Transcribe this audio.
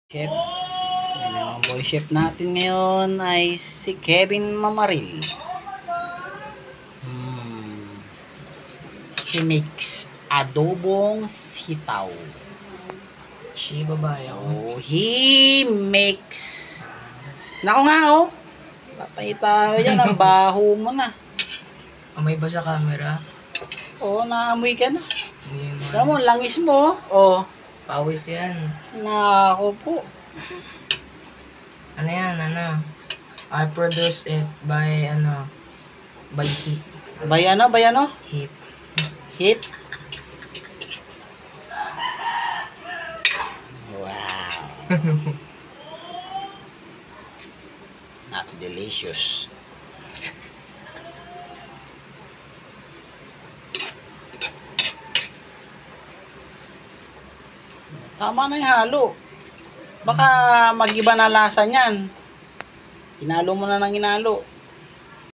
Chef, ang boy chef natin ngayon ay si Kevin Mamaril. He makes adobong sitaw. Si babae ako. Oh, he makes... Naku nga oh! Patay tayo yan, ang baho mo na. Amoy ba sa camera? Oh, naamoy ka na. Hindi mo. Tama mo, langis mo oh. Pawis yan. Nako po. Ano yan, ano? I produce it by, by heat. Bayano? Heat. Hit. Wow. Not delicious. Tama na yung halo. Baka mag-iba na lasa niyan. Hinalo mo na ng hinalo.